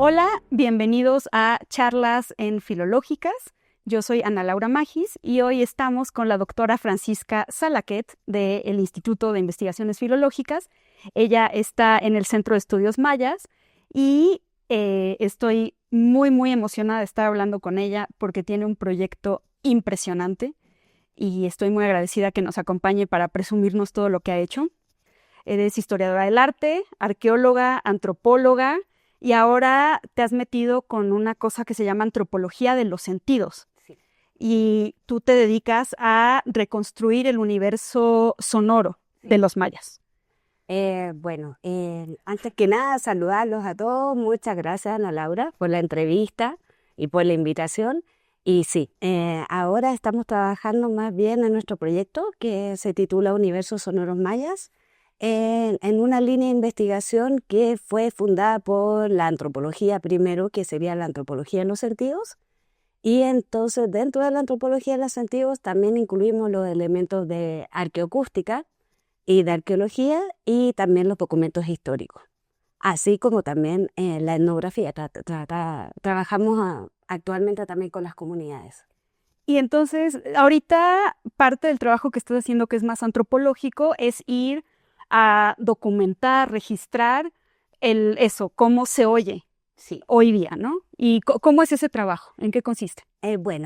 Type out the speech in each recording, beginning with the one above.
Hola, bienvenidos a Charlas en Filológicas. Yo soy Ana Laura Magis y hoy estamos con la doctora Francisca Salaquet del Instituto de Investigaciones Filológicas. Ella está en el Centro de Estudios Mayas y estoy muy emocionada de estar hablando con ella porque tiene un proyecto impresionante y estoy muy agradecida que nos acompañe para presumirnos todo lo que ha hecho. Eres historiadora del arte, arqueóloga, antropóloga y ahora te has metido con una cosa que se llama antropología de los sentidos. Sí. Y tú te dedicas a reconstruir el universo sonoro de los mayas. Antes que nada, saludarlos a todos. Muchas gracias, Ana Laura, por la entrevista y por la invitación. Y sí, ahora estamos trabajando más bien en nuestro proyecto que se titula Universos Sonoros Mayas, en una línea de investigación que fue fundada por la antropología primero, que sería la antropología de los sentidos. Y entonces, dentro de la antropología de los sentidos, también incluimos los elementos de arqueoacústica y de arqueología y también los documentos históricos, así como también la etnografía. Trabajamos actualmente también con las comunidades. Y entonces, ahorita parte del trabajo que estás haciendo, que es más antropológico, es ir a documentar, registrar cómo se oye Sí. hoy día, ¿no? ¿Y cómo es ese trabajo? ¿En qué consiste?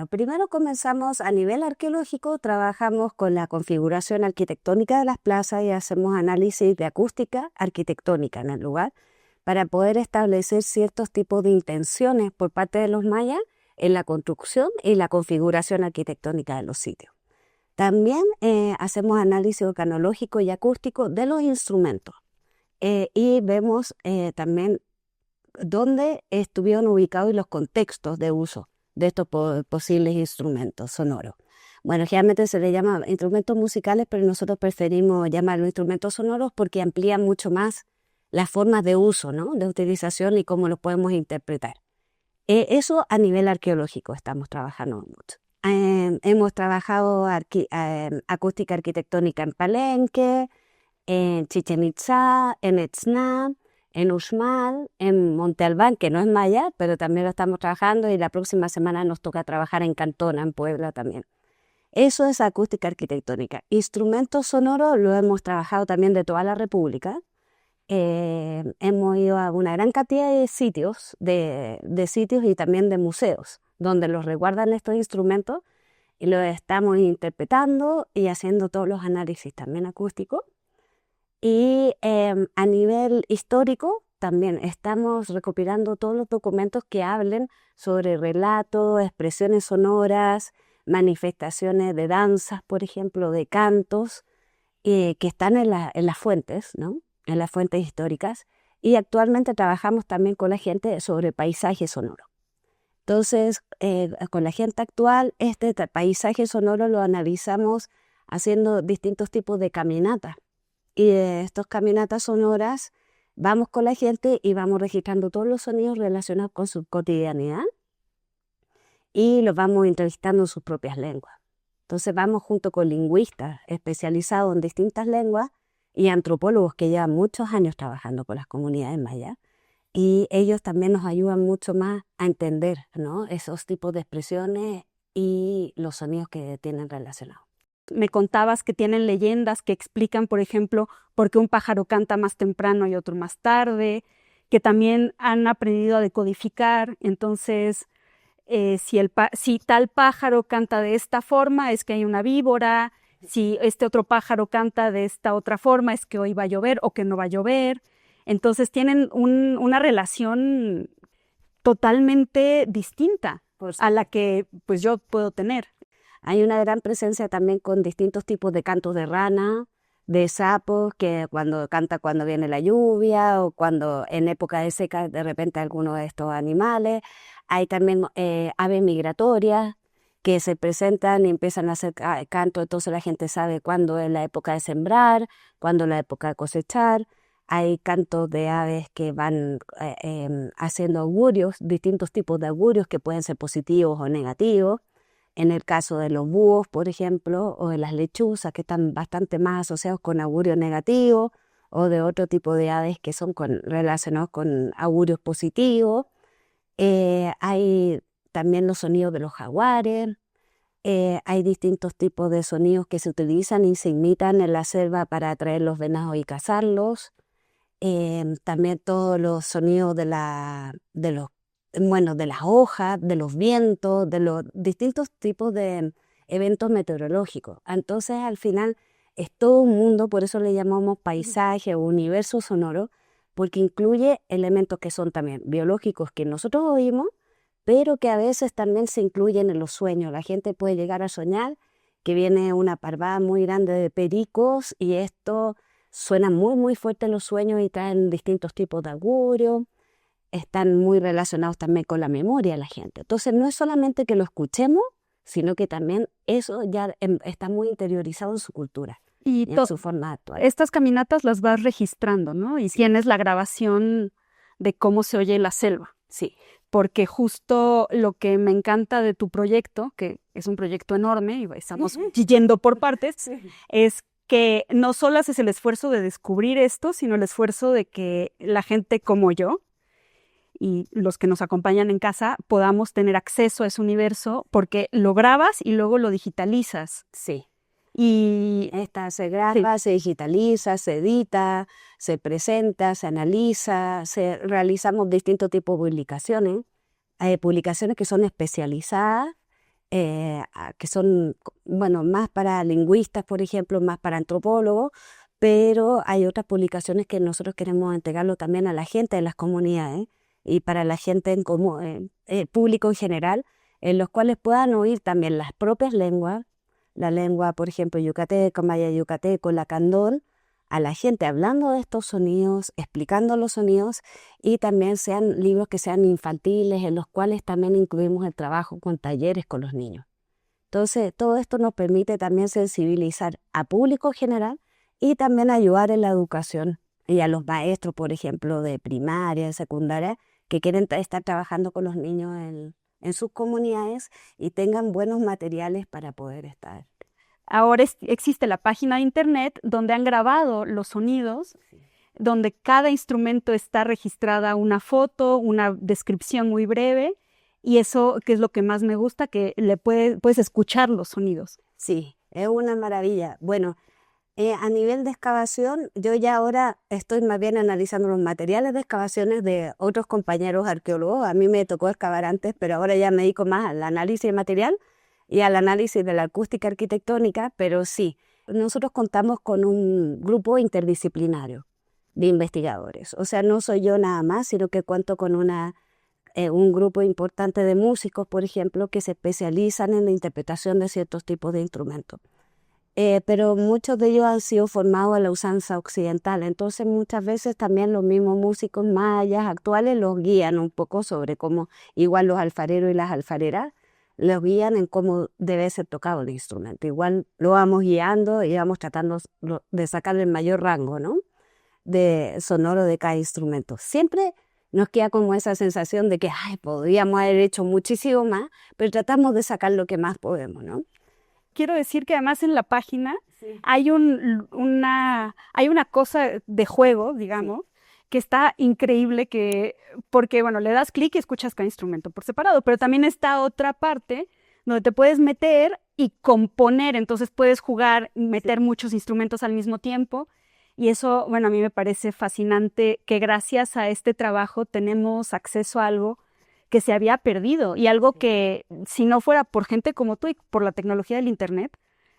Primero comenzamos a nivel arqueológico, trabajamos con la configuración arquitectónica de las plazas y hacemos análisis de acústica arquitectónica en el lugar para poder establecer ciertos tipos de intenciones por parte de los mayas en la construcción y la configuración arquitectónica de los sitios. También hacemos análisis organológico y acústico de los instrumentos y vemos también dónde estuvieron ubicados y los contextos de uso de estos posibles instrumentos sonoros. Bueno, generalmente se les llama instrumentos musicales, pero nosotros preferimos llamarlos instrumentos sonoros porque amplían mucho más las formas de uso, ¿no?, de utilización y cómo los podemos interpretar. Eso a nivel arqueológico estamos trabajando mucho. Hemos trabajado acústica arquitectónica en Palenque, en Chichén Itzá, en Etzná, en Uxmal, en Monte Albán, que no es maya, pero también lo estamos trabajando, y la próxima semana nos toca trabajar en Cantona, en Puebla también. Eso es acústica arquitectónica. Instrumentos sonoros lo hemos trabajado también de toda la República. Hemos ido a una gran cantidad de sitios, de sitios y también de museos, donde los resguardan estos instrumentos y los estamos interpretando y haciendo todos los análisis también acústicos. Y a nivel histórico también estamos recopilando todos los documentos que hablen sobre relatos, expresiones sonoras, manifestaciones de danzas, por ejemplo, de cantos, que están en las fuentes, ¿no?, en las fuentes históricas. Y actualmente trabajamos también con la gente sobre paisaje sonoro. Entonces, con la gente actual, este paisaje sonoro lo analizamos haciendo distintos tipos de caminatas. Y de estas caminatas sonoras vamos con la gente y vamos registrando todos los sonidos relacionados con su cotidianidad y los vamos entrevistando en sus propias lenguas. Entonces vamos junto con lingüistas especializados en distintas lenguas y antropólogos que llevan muchos años trabajando con las comunidades mayas, y ellos también nos ayudan mucho más a entender, ¿no?, esos tipos de expresiones y los sonidos que tienen relacionados. Me contabas que tienen leyendas que explican, por ejemplo, por qué un pájaro canta más temprano y otro más tarde, que también han aprendido a decodificar. Entonces, si tal pájaro canta de esta forma, es que hay una víbora. Si este otro pájaro canta de esta otra forma, es que hoy va a llover o que no va a llover. Entonces, tienen una relación totalmente distinta a la que pues, yo puedo tener. Hay una gran presencia también con distintos tipos de cantos de rana, de sapos, que cuando canta cuando viene la lluvia o cuando en época de seca de repente alguno de estos animales. Hay también aves migratorias que se presentan y empiezan a hacer canto, entonces la gente sabe cuándo es la época de sembrar, cuándo es la época de cosechar. Hay cantos de aves que van haciendo augurios, distintos tipos de augurios que pueden ser positivos o negativos. En el caso de los búhos, por ejemplo, o de las lechuzas, que están bastante más asociados con augurios negativos, o de otro tipo de aves que son relacionados con augurios positivos. Hay también los sonidos de los jaguares. Hay distintos tipos de sonidos que se utilizan y se imitan en la selva para atraer los venados y cazarlos. También todos los sonidos de las hojas, de los vientos, de los distintos tipos de eventos meteorológicos. Entonces, al final, es todo un mundo, por eso le llamamos paisaje o universo sonoro, porque incluye elementos que son también biológicos que nosotros oímos, pero que a veces también se incluyen en los sueños. La gente puede llegar a soñar que viene una parvada muy grande de pericos y esto suena muy, muy fuerte en los sueños y traen distintos tipos de augurio. Están muy relacionados también con la memoria de la gente. Entonces, no es solamente que lo escuchemos, sino que también eso ya está muy interiorizado en su cultura y en su forma actual. Estas caminatas las vas registrando, ¿no? Y tienes la grabación de cómo se oye la selva. Sí. Porque justo lo que me encanta de tu proyecto, que es un proyecto enorme y estamos yendo por partes, Sí. es que no solo haces el esfuerzo de descubrir esto, sino el esfuerzo de que la gente como yo y los que nos acompañan en casa podamos tener acceso a ese universo porque lo grabas y luego lo digitalizas. Sí. Y se graba, se digitaliza, se edita, se presenta, se analiza, realizamos distintos tipos de publicaciones. Hay publicaciones que son especializadas, que son, más para lingüistas, por ejemplo, más para antropólogos, pero hay otras publicaciones que nosotros queremos entregarlo también a la gente de las comunidades y para la gente en común, público en general, en los cuales puedan oír también las propias lenguas, la lengua, por ejemplo, yucateco, maya yucateco, la candol, a la gente hablando de estos sonidos, explicando los sonidos y también sean libros que sean infantiles, en los cuales también incluimos el trabajo con talleres con los niños. Entonces, todo esto nos permite también sensibilizar a público general y también ayudar en la educación y a los maestros, por ejemplo, de primaria, de secundaria, que quieren estar trabajando con los niños en sus comunidades y tengan buenos materiales para poder estar. Ahora existe la página de internet donde han grabado los sonidos, sí, donde cada instrumento está registrada una foto, una descripción muy breve, y eso que es lo que más me gusta, que puedes escuchar los sonidos. Sí, es una maravilla. Bueno, a nivel de excavación, yo ya ahora estoy más bien analizando los materiales de excavaciones de otros compañeros arqueólogos. A mí me tocó excavar antes, pero ahora ya me dedico más al análisis de material y al análisis de la acústica arquitectónica, pero sí, nosotros contamos con un grupo interdisciplinario de investigadores. O sea, no soy yo nada más, sino que cuento con un grupo importante de músicos, por ejemplo, que se especializan en la interpretación de ciertos tipos de instrumentos. Pero muchos de ellos han sido formados a la usanza occidental, entonces muchas veces también los mismos músicos mayas actuales los guían un poco sobre cómo, igual los alfareros y las alfareras, los guían en cómo debe ser tocado el instrumento. Igual lo vamos guiando y vamos tratando de sacar el mayor rango, ¿no?, de sonoro de cada instrumento. Siempre nos queda como esa sensación de que podríamos haber hecho muchísimo más, pero tratamos de sacar lo que más podemos, ¿no? Quiero decir que además en la página sí, hay una cosa de juego, digamos, sí, que está increíble, porque le das clic y escuchas cada instrumento por separado, pero también está otra parte donde te puedes meter y componer, entonces puedes jugar, meter muchos instrumentos al mismo tiempo, y eso, a mí me parece fascinante que gracias a este trabajo tenemos acceso a algo que se había perdido y algo que si no fuera por gente como tú y por la tecnología del internet,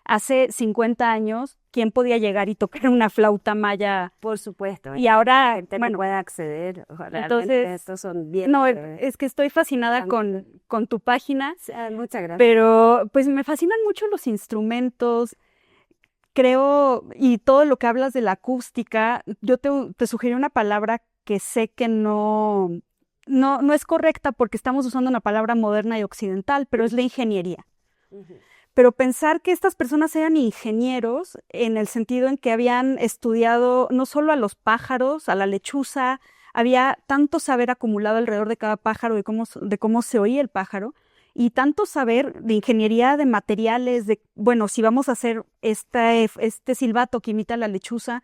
hace 50 años, ¿quién podía llegar y tocar una flauta maya? Por supuesto. Y ahora, no puede acceder. Entonces, estos son bien. No, es que estoy fascinada con tu página. Muchas gracias. Pero pues me fascinan mucho los instrumentos. Creo, y todo lo que hablas de la acústica, yo te sugerí una palabra que sé que no es correcta porque estamos usando una palabra moderna y occidental, pero es la ingeniería. Uh-huh. Pero pensar que estas personas eran ingenieros en el sentido en que habían estudiado no solo a los pájaros, a la lechuza, había tanto saber acumulado alrededor de cada pájaro, de cómo se oía el pájaro, y tanto saber de ingeniería de materiales, si vamos a hacer este silbato que imita a la lechuza,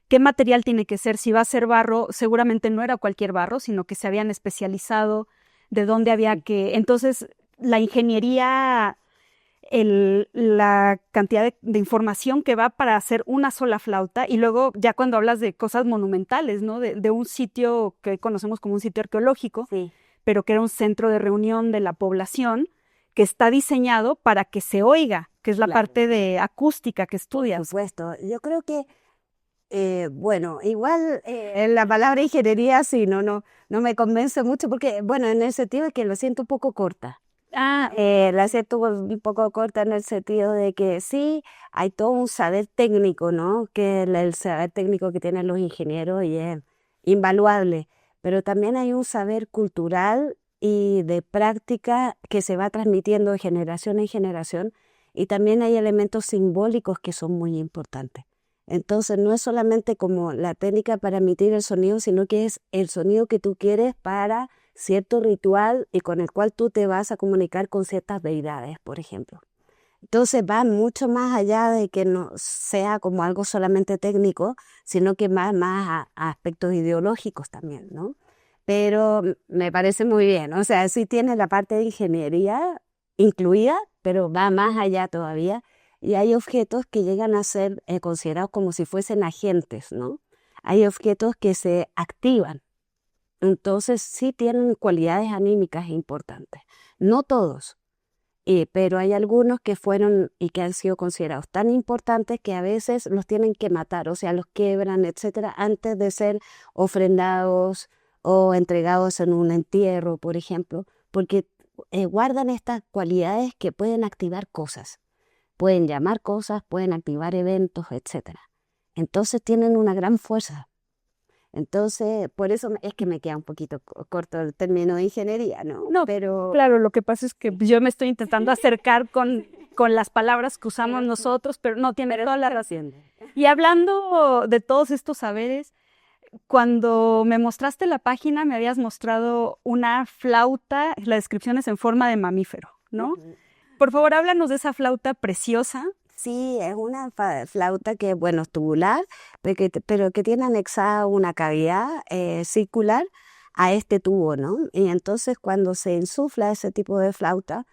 ¿qué material tiene que ser? Si va a ser barro, seguramente no era cualquier barro, sino que se habían especializado de dónde había que... Entonces, la ingeniería, la cantidad de información que va para hacer una sola flauta, y luego ya cuando hablas de cosas monumentales, ¿no? De un sitio que conocemos como un sitio arqueológico, Sí. pero que era un centro de reunión de la población, que está diseñado para que se oiga, que es la Claro. parte de acústica que Por estudias. supuesto, yo creo que, bueno, igual la palabra ingeniería sí, no me convence mucho porque, bueno, en el sentido de que lo siento un poco corta. Ah, La siento un poco corta en el sentido de que sí, hay todo un saber técnico, ¿no? Que el saber técnico que tienen los ingenieros y es invaluable, pero también hay un saber cultural y de práctica que se va transmitiendo de generación en generación, y también hay elementos simbólicos que son muy importantes. Entonces no es solamente como la técnica para emitir el sonido, sino que es el sonido que tú quieres para cierto ritual y con el cual tú te vas a comunicar con ciertas deidades, por ejemplo. Entonces va mucho más allá de que no sea como algo solamente técnico, sino que más a aspectos ideológicos también, ¿no? Pero me parece muy bien, o sea, sí tiene la parte de ingeniería incluida, pero va más allá todavía, y hay objetos que llegan a ser considerados como si fuesen agentes, ¿no? Hay objetos que se activan, entonces sí tienen cualidades anímicas importantes. No todos, pero hay algunos que fueron y que han sido considerados tan importantes que a veces los tienen que matar, o sea, los quebran, etcétera, antes de ser ofrendados o entregados en un entierro, por ejemplo, porque guardan estas cualidades que pueden activar cosas, pueden llamar cosas, pueden activar eventos, etcétera. Entonces tienen una gran fuerza. Entonces, por eso es que me queda un poquito corto el término de ingeniería, ¿no? no, Pero claro, lo que pasa es que yo me estoy intentando acercar con las palabras que usamos nosotros, pero no tiene toda la razón. Y hablando de todos estos saberes, cuando me mostraste la página, me habías mostrado una flauta, la descripción es en forma de mamífero, ¿no? Por favor, háblanos de esa flauta preciosa. sí, es una flauta que, bueno, es tubular, pero que tiene anexada una cavidad circular a este tubo, ¿no? Y entonces cuando se insufla ese tipo de flauta,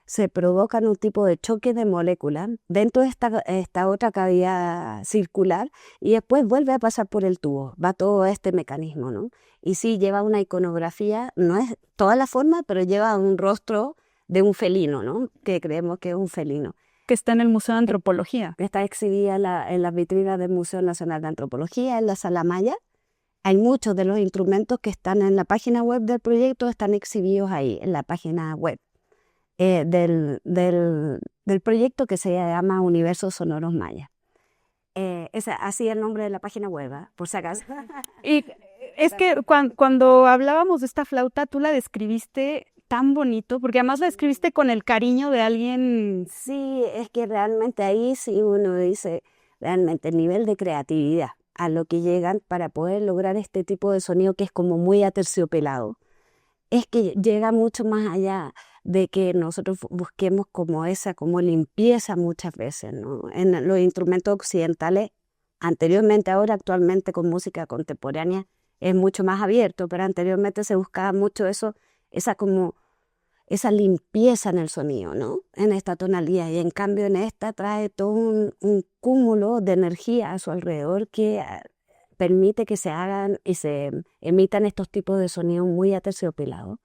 se provocan un tipo de choque de moléculas dentro de esta otra cavidad circular, y después vuelve a pasar por el tubo, va todo este mecanismo, ¿no? Y sí, lleva una iconografía, no es toda la forma, pero lleva un rostro de un felino, ¿no? Que creemos que es un felino. Que está en el Museo de Antropología. Está exhibida en las vitrinas del Museo Nacional de Antropología, en la Sala Maya. Hay muchos de los instrumentos que están en la página web del proyecto, están exhibidos ahí, en la página web del proyecto, que se llama Universos Sonoros Maya. Así es el nombre de la página web, por si acaso. Y es que cuando hablábamos de esta flauta, tú la describiste tan bonito, porque además la describiste con el cariño de alguien. Sí, es que realmente ahí sí uno dice, realmente el nivel de creatividad a lo que llegan para poder lograr este tipo de sonido que es como muy aterciopelado, es que llega mucho más allá de que nosotros busquemos como limpieza muchas veces, ¿no? En los instrumentos occidentales, anteriormente, ahora actualmente con música contemporánea es mucho más abierto, pero anteriormente se buscaba mucho eso, esa limpieza en el sonido, ¿no? En esta tonalidad, y en cambio en esta trae todo un cúmulo de energía a su alrededor que permite que se hagan y se emitan estos tipos de sonidos muy aterciopelados,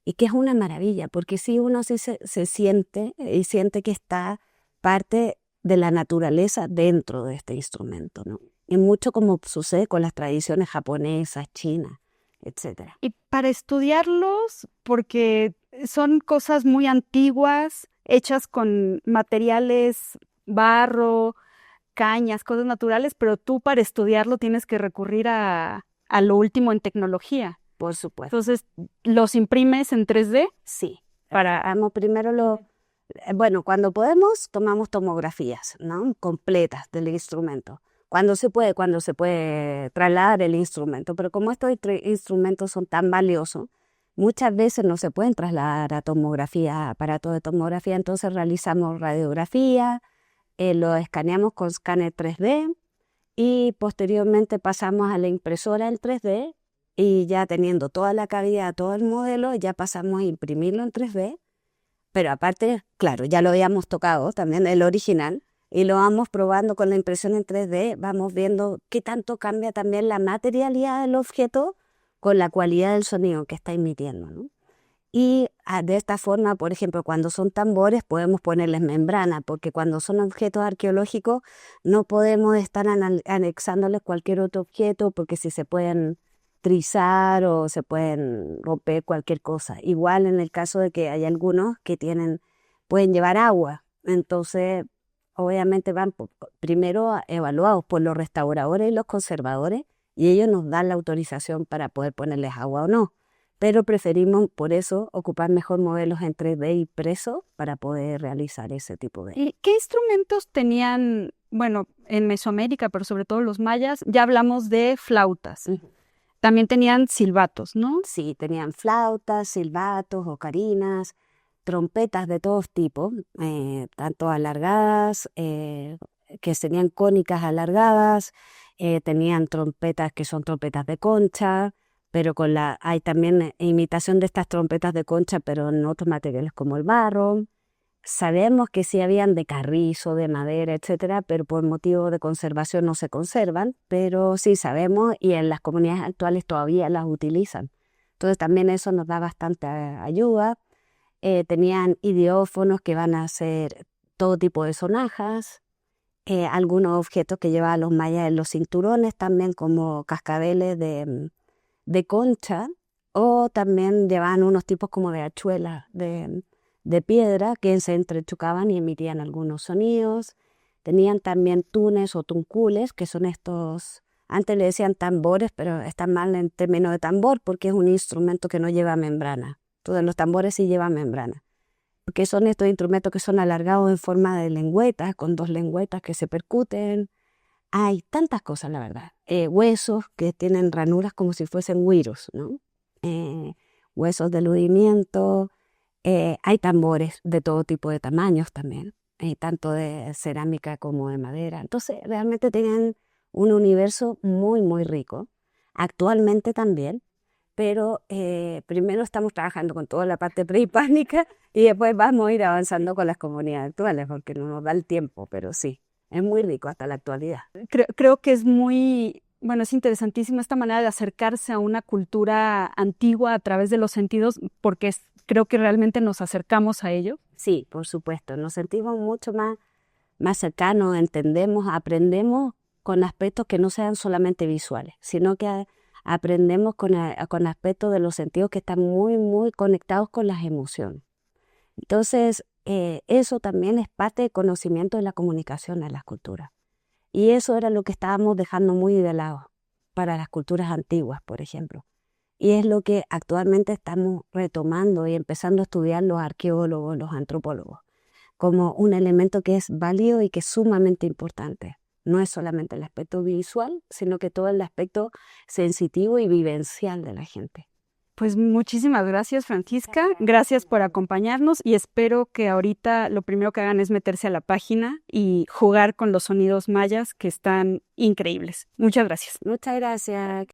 y que es una maravilla, porque sí uno sí se siente y siente que está parte de la naturaleza dentro de este instrumento, ¿no? Y mucho como sucede con las tradiciones japonesas, chinas, etcétera. Y para estudiarlos, porque son cosas muy antiguas, hechas con materiales, barro, cañas, cosas naturales, pero tú para estudiarlo tienes que recurrir a lo último en tecnología. Por supuesto. Entonces, ¿los imprimes en 3D? Sí. Para... Hagamos primero bueno, cuando podemos, tomamos tomografías, ¿no? Completas del instrumento. Cuando se puede trasladar el instrumento, pero como estos instrumentos son tan valiosos, muchas veces no se pueden trasladar a tomografía, aparatos de tomografía, entonces realizamos radiografía, lo escaneamos con escáner 3D y posteriormente pasamos a la impresora en 3D y ya teniendo toda la cavidad, todo el modelo, ya pasamos a imprimirlo en 3D, pero aparte, claro, ya lo habíamos tocado también, el original, y lo vamos probando con la impresión en 3D, vamos viendo qué tanto cambia también la materialidad del objeto con la cualidad del sonido que está emitiendo, ¿no? Y de esta forma, por ejemplo, cuando son tambores podemos ponerles membrana, porque cuando son objetos arqueológicos no podemos estar anexándoles cualquier otro objeto, porque si se pueden trizar o se pueden romper cualquier cosa. Igual en el caso de que hay algunos que pueden llevar agua, entonces obviamente van primero evaluados por los restauradores y los conservadores, y ellos nos dan la autorización para poder ponerles agua o no. Pero preferimos por eso ocupar mejor modelos en 3D impresos para poder realizar ese tipo de... ¿Y qué instrumentos tenían, bueno, en Mesoamérica, pero sobre todo los mayas? Ya hablamos de flautas. También tenían silbatos, ¿no? Sí, tenían flautas, silbatos, ocarinas, trompetas de todos tipos, tanto alargadas, que tenían cónicas alargadas, tenían trompetas que son trompetas de concha, pero hay también imitación de estas trompetas de concha, pero en otros materiales como el barro. Sabemos que sí habían de carrizo, de madera, etcétera, pero por motivo de conservación no se conservan, pero sí sabemos y en las comunidades actuales todavía las utilizan. Entonces también eso nos da bastante ayuda. Tenían idiófonos que van a ser todo tipo de sonajas, algunos objetos que llevaban los mayas en los cinturones también como cascabeles de concha, o también llevaban unos tipos como de hachuelas de piedra que se entrechocaban y emitían algunos sonidos. Tenían también tunes o tuncules, que son estos, antes le decían tambores, pero están mal en términos de tambor porque es un instrumento que no lleva membrana. Todos los tambores sí llevan membrana, porque son estos instrumentos que son alargados en forma de lengüetas, con dos lengüetas que se percuten. Hay tantas cosas, la verdad. Huesos que tienen ranuras como si fuesen güiros, ¿no? Huesos de ludimiento. Hay tambores de todo tipo de tamaños también, tanto de cerámica como de madera. Entonces, realmente tienen un universo muy, muy rico. Actualmente también, pero primero estamos trabajando con toda la parte prehispánica y después vamos a ir avanzando con las comunidades actuales, porque no nos da el tiempo, pero sí. Es muy rico hasta la actualidad. Creo que es es interesantísima esta manera de acercarse a una cultura antigua a través de los sentidos, porque creo que realmente nos acercamos a ello. Sí, por supuesto, nos sentimos mucho más cercanos, entendemos, aprendemos con aspectos que no sean solamente visuales, sino que aprendemos con aspectos de los sentidos que están muy, muy conectados con las emociones. Entonces, eso también es parte del conocimiento de la comunicación de las culturas. Y eso era lo que estábamos dejando muy de lado para las culturas antiguas, por ejemplo. Y es lo que actualmente estamos retomando y empezando a estudiar los arqueólogos, los antropólogos, como un elemento que es válido y que es sumamente importante. No es solamente el aspecto visual, sino que todo el aspecto sensitivo y vivencial de la gente. Pues muchísimas gracias, Francisca. Gracias por acompañarnos y espero que ahorita lo primero que hagan es meterse a la página y jugar con los sonidos mayas que están increíbles. Muchas gracias. Muchas gracias.